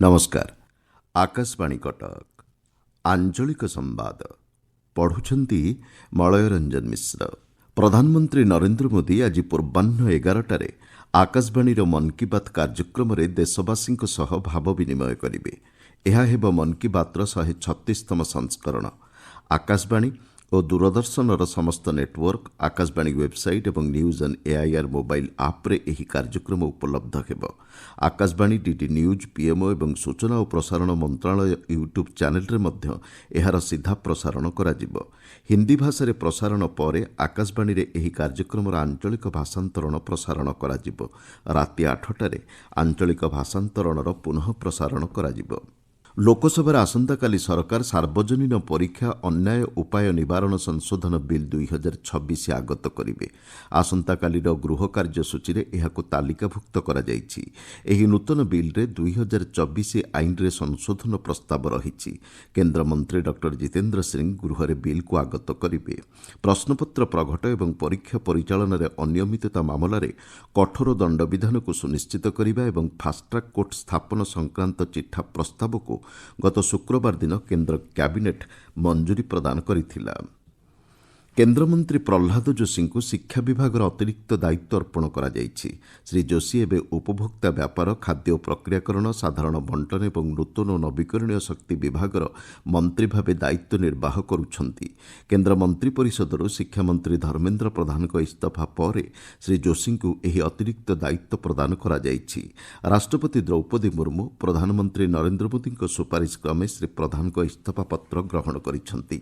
नमस्कार। आकाशवाणी कटक आंचलिक संवाद पढ़ुछंती मलय रंजन मिश्र। प्रधानमंत्री नरेंद्र मोदी आज पूर्वाह्न 11टारे आकाशवाणी मन की बात कार्यक्रम देशवासी भाव विनिमय करेंगे। यह हेब मन की बात 136तम संस्करण। आकाशवाणी और दूरदर्शन समस्त नेटवर्क, आकाशवाणी वेबसाइट और न्यूज एंड एआईआर मोबाइल आप रे एही कार्यक्रम उपलब्ध हेब। आकाशवाणी डीडी न्यूज, पीएमओ और सूचना और प्रसारण मंत्रालय यूट्यूब चैनल रे मध्य एहार सीधा प्रसारण कराजिबो। हिंदी भाषा रे प्रसारण पर आकाशवाणी रे एही कार्यक्रम आंचलिक भाषांतरण प्रसारण कराजिबो। राति 8टारे आंचलिक भाषांतरण पुनः प्रसारण कराजिबो। लोकसभा आसंताकाली सरकार सार्वजनीन परीक्षा अन्याय उपाय निवारण संशोधन बिल 2026 आगत करेंगे। आसंताकाली गृह कार्यसूची यह तालिकाभुक्त करा जायछि। एही नूतन बिल रे 2024 आईन रे संशोधन प्रस्ताव रही। केन्द्रमंत्री डॉक्टर जितेन्द्र सिंह गृह रे बिल को आगत करेंगे। प्रश्नपत्र प्रघट एवं परीक्षा परिचालन रे अनियमितता मामला रे कठोर दंडविधान को सुनिश्चित करने और फास्ट्राक कोर्ट स्थापन संक्रांत चिठा प्रस्ताव को गत शुक्रवार दिन केन्द्र कैबिनेट मंजूरी प्रदान करिथिला। केन्द्रमंत्री प्रह्लाद जोशी को शिक्षा विभाग अतिरिक्त दायित्व अर्पण करा जायछि। श्री जोशी एवं उपभोक्ता व्यापार, खाद्य प्रक्रियाकरण, साधारण बंटन और नूतन और नवीकरणीय शक्ति विभाग मंत्री भाव दायित्व निर्वाह करुछंती। केन्द्र मंत्री परिषद शिक्षा मंत्री धर्मेन्द्र प्रधान इस्तीफा पर श्री जोशी को यह अतिरिक्त दायित्व प्रदान करा जायछि। राष्ट्रपति द्रौपदी मुर्मू प्रधानमंत्री नरेंद्र मोदी सुपारिश क्रमे श्री प्रधान इस्तीफा पत्र ग्रहण करिछंती।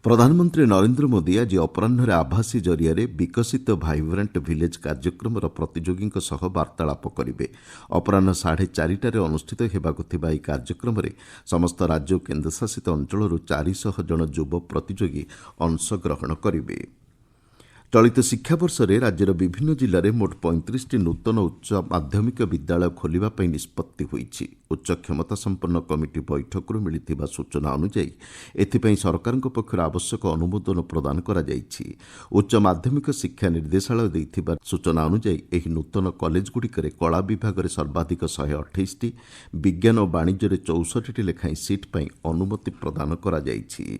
प्रधानमंत्री नरेंद्र मोदी आज अपराह्न आभासी जरिया विकसित भाइब्रेंट विलेज कार्यक्रम प्रतियोगी सह वार्तालाप करेंगे। अपराह्न 4:30 अनुष्ठित होगाकु थिबा ଏହି कार्यक्रम समस्त राज्य और केन्द्रशासित अंचल 400 जन युव प्रतियोगी अंशग्रहण करेंगे। चलित शिक्षावर्ष राज्यर विभिन्न जिले में मोट 35टी नूतन उच्च माध्यमिक विद्यालय खोलने निष्पत्ति होईछि। उच्च क्षमता संपन्न कमिटी बैठक मिलिथिबा सूचना अनुसार एथिपई सरकार पक्षर आवश्यक अनुमोदन प्रदान करा जायछि। उच्च माध्यमिक शिक्षा निर्देशालय दैथिबा सूचना अनुसार एही नूतन कॉलेजगुड़िक कला विभाग में सर्वाधिक 128टी, विज्ञान और वाणिज्य 64टी लेखाएं सीट पर अनुमति प्रदान करा जायछि।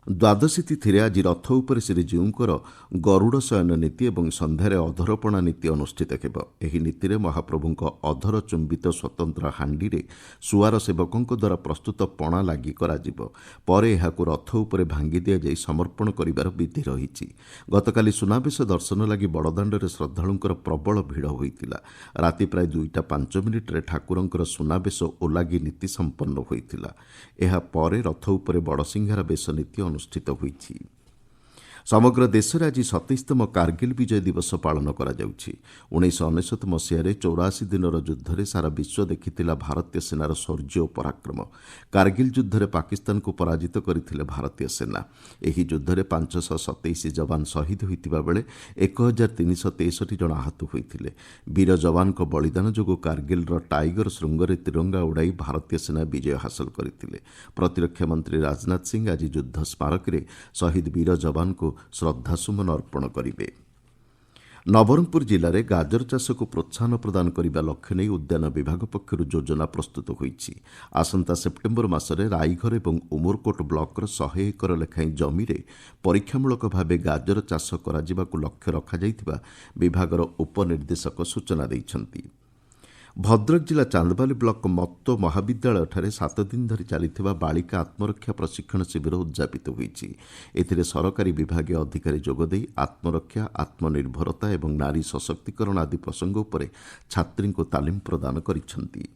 द्वादशी तिथि आज रथ उपर श्रीजीउंकर गरुड़ शयन नीति और संध्यारे अधरपणा नीति अनुष्ठित हेब। एही नीति महाप्रभुंक अधर चुंबित स्वतंत्र हांडी रे सुआर सेवकों द्वारा प्रस्तुत पणा लागि कराजिबो। परे एहाकु रथ उपरे भांगी दिया जाई समर्पण करिबार विधि रहिछि। गतकाली सुनाबेश दर्शन लागि बड़दाण्डरे श्रद्धालुंकर प्रबल भिड़ होइतिला। राति प्राय 2:05 रे ठाकुरंकर सुनाबेश ओलागी नीति संपन्न होइतिला। एहा परे रथ उपरे बड़सिंहार बेश नीति अनुष्ठित होईछि। समग्र देश में आज 27तम कारगिल विजय दिवस पालन करा जाउछि। 1999 मसीह 84 दिनर युद्ध में सारा विश्व देखिथिला भारतीय सेनार शौर्य और पराक्रम। कारगिल युद्ध में पाकिस्तान को पराजित करथिले भारतीय सेना। एही युद्ध में 527 जवान शहीद होइतिबा बेले 1363 जन आहत होइथिले। वीर जवान को बलिदान जोगु कारगिल टाइगर श्रृंगरे तिरंगा उड़ाई भारतीय सेना विजय हासिल करथिले। प्रतिरक्षा मंत्री राजनाथ सिंह आज युद्ध स्मारक रे शहीद वीर जवान को श्रद्धासुमन अर्पण करेंगे। नवरंगपुर जिले में गाजर चाष को प्रोत्साहन प्रदान करने लक्ष्य नहीं उद्यान विभाग पक्षर योजना प्रस्तुत होईछि। आसंता सेप्टेम्बर मासरे राईघर और उमरकोट ब्लॉकर 100 एकर लेखाएं जमी रे परीक्षामूलक भाव गाजर चाष कराजिबाकु लक्ष्य रखाଯାଇଥିବା विभागर उपनिर्देशक सूचना दैछंती। भद्रक जिला चांदबाली ब्लॉक मत्तो महाविद्यालय 7 दिन धरी चलिथिबा बालिका आत्मरक्षा प्रशिक्षण शिविर उद्यापित होईछि। एथिरे सरकारी विभागीय अधिकारी जोगदेई आत्मरक्षा, आत्मनिर्भरता और नारी सशक्तिकरण आदि प्रसंग उपरे छात्री को तालीम प्रदान करिसेंति।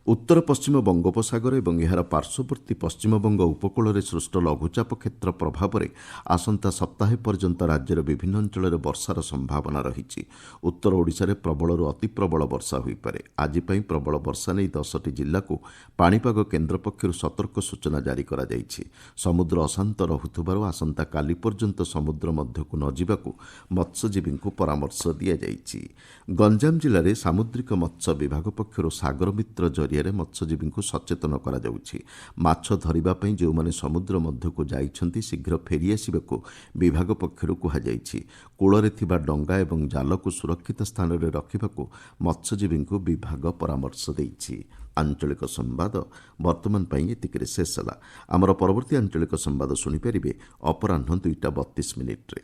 उत्तर पश्चिम बंगोपसागर और यार पार्श्ववर्ती पश्चिमबंग उपकूल में सृष्ट लघुचाप क्षेत्र प्रभाव में आसंता सप्ताहे पर्यंत राज्यर विभिन्न अंचल में वर्षार संभावना रही। उत्तर ओडिशा रे प्रबलरू अति प्रबल वर्षा होईपारे। आज पई प्रबल वर्षा नहीं 10टी जिला को पाणीपाग केन्द्र पक्षर सतर्क सूचना जारी करा जायछि। समुद्र अशांत रहुथिबारु आसंता काली पर्यंत समुद्र मध्यकु न जिबाकु मत्स्यजीवी को परामर्श दिया जायछि। गंजाम जिले में सामुद्रिक मत्स्य विभाग पक्षर सागर मित्र ଜରିଆରେ ମତ୍ସ୍ୟଜୀବୀଙ୍କୁ ସଚେତନ କରାଯାଉଛି। ମାଛ ଧରିବା ପାଇଁ ଯେଉଁମାନେ ସମୁଦ୍ର ମଧ୍ୟକୁ ଯାଇଛନ୍ତି ଶୀଘ୍ର ଫେରିଆସିବାକୁ ବିଭାଗ ପକ୍ଷରୁ କୁହାଯାଇଛି। କୂଳରେ ଥିବା ଡଙ୍ଗା ଏବଂ ଜାଲକୁ ସୁରକ୍ଷିତ ସ୍ଥାନରେ ରଖିବାକୁ ମତ୍ସ୍ୟଜୀବୀଙ୍କୁ ବିଭାଗ ପରାମର୍ଶ ଦେଇଛି। ଆଞ୍ଚଳିକ ସମ୍ବାଦ ବର୍ତ୍ତମାନ ପାଇଁ ଏତିକିରେ ଶେଷ ହେଲା। ଆମର ପରବର୍ତ୍ତୀ ଆଞ୍ଚଳିକ ସମ୍ବାଦ ଶୁଣିପାରିବେ ଅପରାହ୍ନ 2ଟା 32 ମିନିଟ୍ରେ।